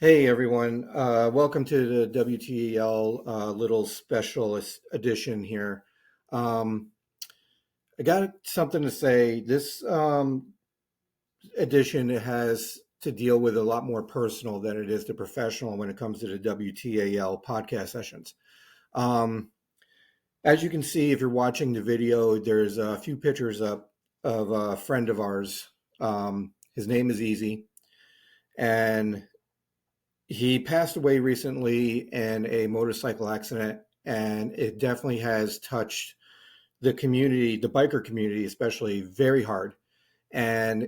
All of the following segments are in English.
Hey everyone, welcome to the WTEL little special edition here. Um, I got something to say. This edition has to deal with a lot more personal than it is the professional when it comes to the WTAL podcast sessions. Um, as you can see, if you're watching the video, there's a few pictures up of a friend of ours. His name is Easy, and he passed away recently in a motorcycle accident, and it definitely has touched the community, the biker community especially, very hard. And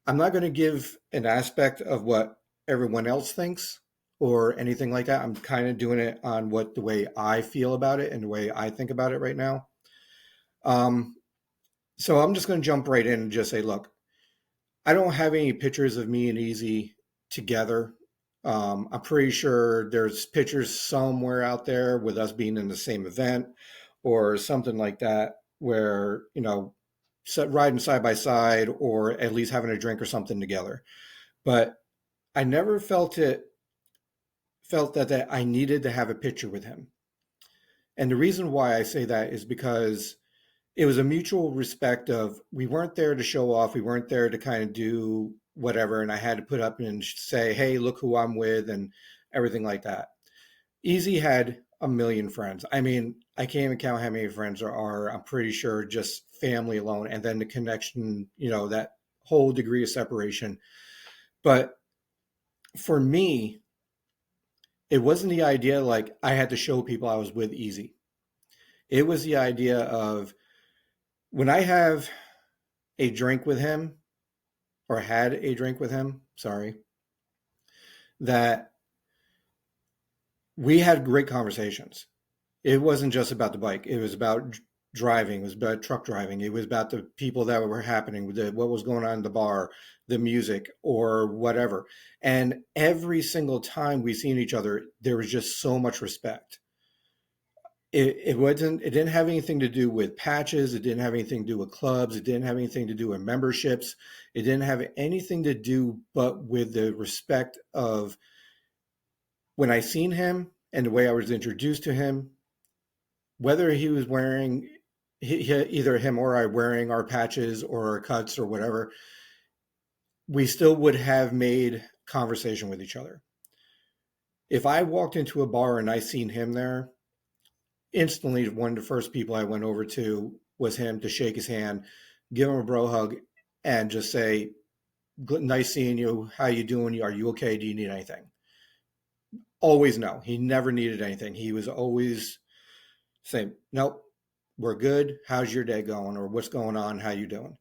I'm not going to give an aspect of what everyone else thinks or anything like that. I'm kind of doing it on what the way I feel about it and the way I think about it right now. Um, so I'm just going to jump right in and just say, look, I don't have any pictures of me and Easy together. I'm pretty sure there's pictures somewhere out there with us being in the same event or something like that, where, riding side by side or at least having a drink or something together. But I never felt that I needed to have a picture with him. And the reason why I say that is because it was a mutual respect of we weren't there to show off, we weren't there to kind of do whatever, and I had to put up and say, hey, look who I'm with and everything like that. Easy had a million friends. I mean, I can't even count how many friends there are. I'm pretty sure just family alone, and then the connection, that whole degree of separation. But for me, it wasn't the idea like I had to show people I was with Easy. It was the idea of when I have a drink with him or had a drink with him, sorry, that we had great conversations. It wasn't just about the bike. It was about driving. It was about truck driving. It was about the people that were happening, what was going on in the bar, the music, or whatever. And every single time we seen each other, there was just so much respect. It didn't have anything to do with patches. It didn't have anything to do with clubs. It didn't have anything to do with memberships. It didn't have anything to do but with the respect of when I seen him and the way I was introduced to him, whether he was wearing either him or I wearing our patches or our cuts or whatever, we still would have made conversation with each other. If I walked into a bar and I seen him there, instantly one of the first people I went over to was him to shake his hand, give him a bro hug, and just say, "Nice seeing you. How you doing? Are you okay? Do you need anything?" Always no. He never needed anything. He was always saying, "Nope, we're good. How's your day going? Or what's going on? How you doing?"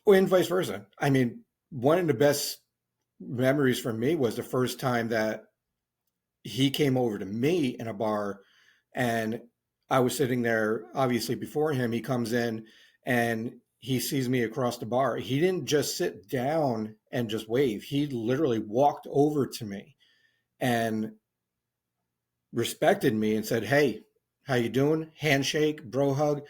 And vice versa. I mean, one of the best memories for me was the first time that he came over to me in a bar, and I was sitting there obviously before him. He comes in and he sees me across the bar. He didn't just sit down and just wave. He literally walked over to me and respected me and said, "Hey, how you doing?" Handshake, bro hug,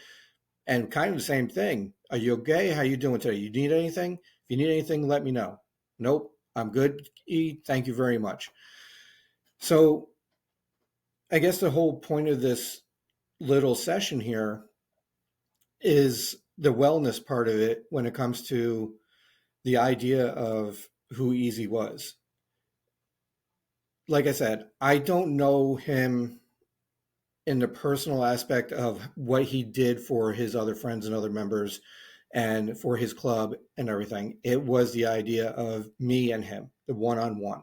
and kind of the same thing. "Are you okay? How you doing today? You need anything? If you need anything, let me know." "Nope, I'm good, E. Thank you very much." So I guess the whole point of this little session here is the wellness part of it when it comes to the idea of who Easy was. Like I said, I don't know him in the personal aspect of what he did for his other friends and other members and for his club and everything. It was the idea of me and him, the one on one.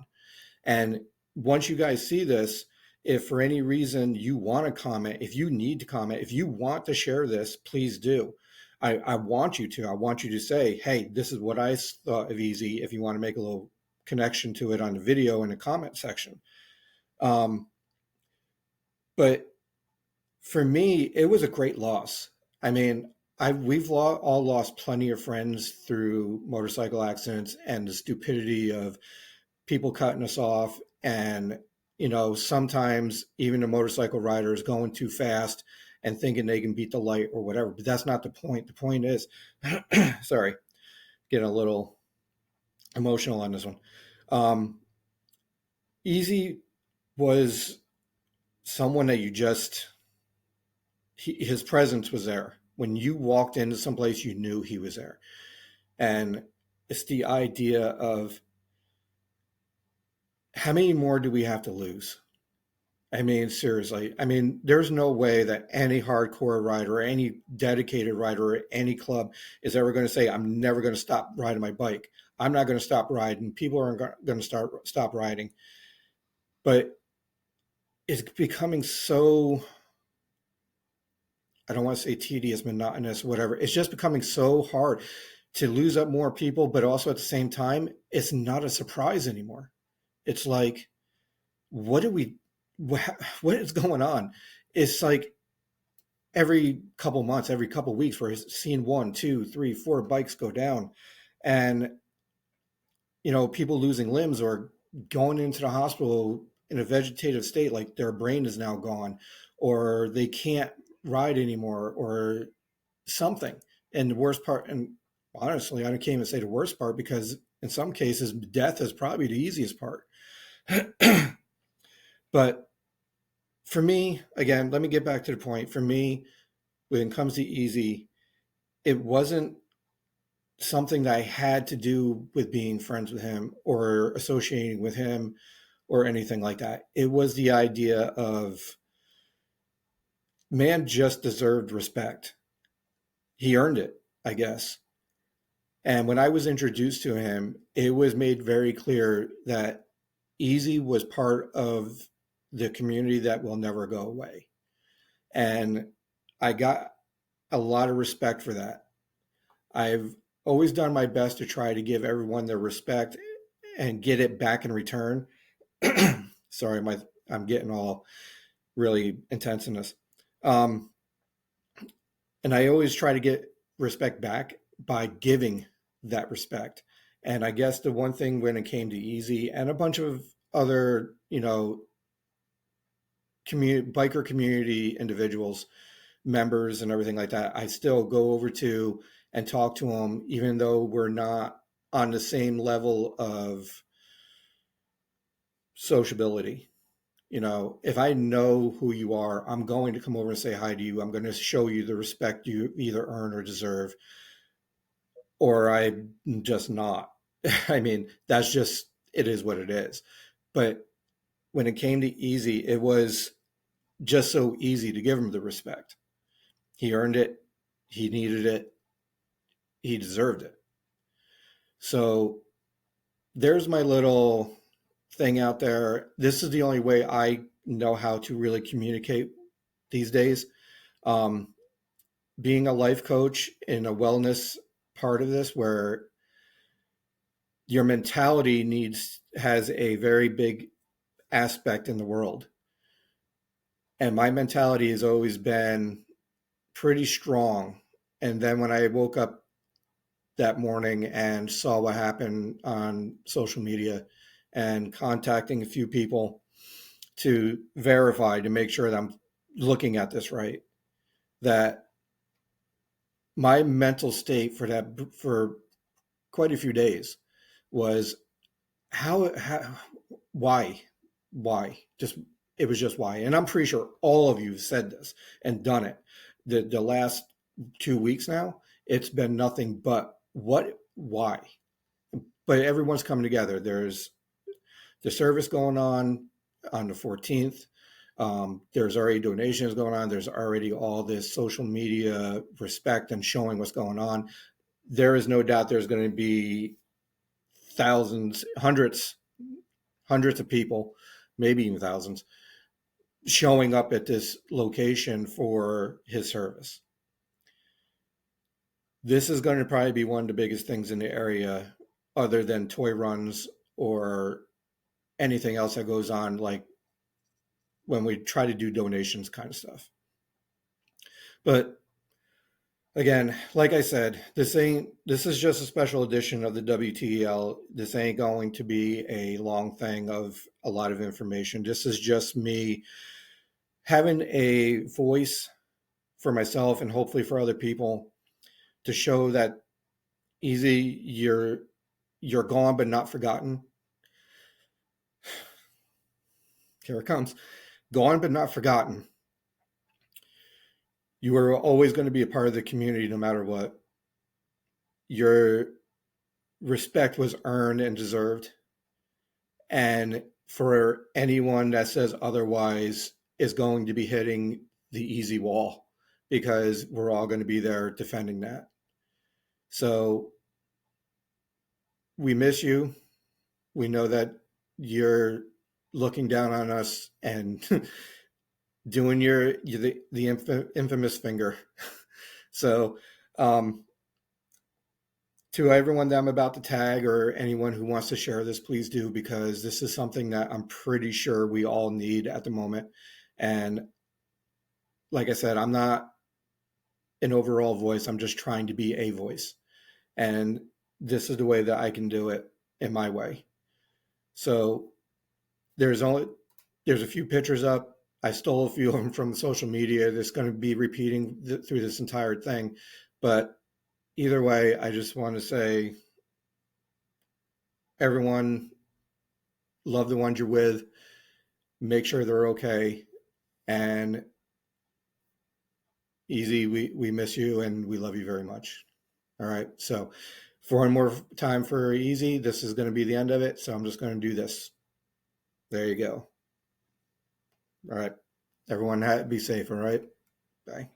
And once you guys see this, if for any reason you want to comment, if you need to comment, if you want to share this, please do. I want you to. I want you to say, hey, this is what I thought of Easy, if you want to make a little connection to it on the video in the comment section. But for me, it was a great loss. I mean, all lost plenty of friends through motorcycle accidents and the stupidity of people cutting us off, and sometimes even the motorcycle riders going too fast and thinking they can beat the light or whatever. But that's not the point. The point is, sorry, getting a little emotional on this one. Um, Easy was someone that you just, his presence was there. When you walked into someplace, you knew he was there. And it's the idea of how many more do we have to lose? I mean, seriously. I mean, there's no way that any hardcore rider or any dedicated rider or any club is ever going to say, I'm never going to stop riding my bike. I'm not going to stop riding. People aren't going to stop riding. But it's becoming so, I don't want to say tedious, monotonous, whatever. It's just becoming so hard to lose up more people, but also at the same time, it's not a surprise anymore. It's like, what do we, what is going on? It's like every couple months, every couple weeks, we're seeing 1, 2, 3, 4 bikes go down, and people losing limbs or going into the hospital in a vegetative state, like their brain is now gone, or they can't ride anymore, or something. And the worst part, and honestly, I can't even say the worst part, because in some cases, death is probably the easiest part. But for me, again, let me get back to the point. For me, when it comes to Easy, it wasn't something that I had to do with being friends with him or associating with him or anything like that. It was the idea of, man just deserved respect. He earned it, I guess. And when I was introduced to him, it was made very clear that Easy was part of the community that will never go away. And I got a lot of respect for that. I've always done my best to try to give everyone their respect and get it back in return. Sorry, I'm getting all really intense in this. Um, and I always try to get respect back by giving that respect. And I guess the one thing when it came to Easy and a bunch of other, biker community individuals, members and everything like that, I still go over to and talk to them, even though we're not on the same level of sociability. If I know who you are, I'm going to come over and say hi to you. I'm going to show you the respect you either earn or deserve, or I'm just not. I mean, that's just, it is what it is. But when it came to Easy, it was just so easy to give him the respect. He earned it. He needed it. He deserved it. So there's my little thing out there. This is the only way I know how to really communicate these days. Um, Being a life coach in a wellness part of this, where your mentality has a very big aspect in the world. And my mentality has always been pretty strong. And then when I woke up that morning and saw what happened on social media and contacting a few people to verify, to make sure that I'm looking at this right, that my mental state for quite a few days was how why just, it was just why. And I'm pretty sure all of you have said this and done it. The last 2 weeks now, it's been nothing but why. But everyone's coming together. There's the service going on the 14th. There's already donations going on. There's already all this social media respect and showing what's going on. There is no doubt there's going to be thousands, hundreds of people, maybe even thousands, showing up at this location for his service. This is going to probably be one of the biggest things in the area, other than toy runs or anything else that goes on, like when we try to do donations kind of stuff. But again, like I said, this is just a special edition of the WTEL. This ain't going to be a long thing of a lot of information. This is just me having a voice for myself and hopefully for other people to show that Easy, you're gone but not forgotten. Here it comes. Gone but not forgotten. You are always going to be a part of the community no matter what. Your respect was earned and deserved. And for anyone that says otherwise is going to be hitting the easy wall, because we're all going to be there defending that. So we miss you. We know that you're looking down on us and doing the infamous finger. So to everyone that I'm about to tag, or anyone who wants to share this, please do, because this is something that I'm pretty sure we all need at the moment. And like I said, I'm not an overall voice. I'm just trying to be a voice. And this is the way that I can do it in my way. So there's a few pictures up. I stole a few of them from social media. That's going to be repeating through this entire thing. But either way, I just want to say, everyone, love the ones you're with. Make sure they're okay. And Easy, we miss you and we love you very much. All right. So for one more time for Easy, this is going to be the end of it. So I'm just going to do this. There you go. All right. Everyone be safe. All right. Bye.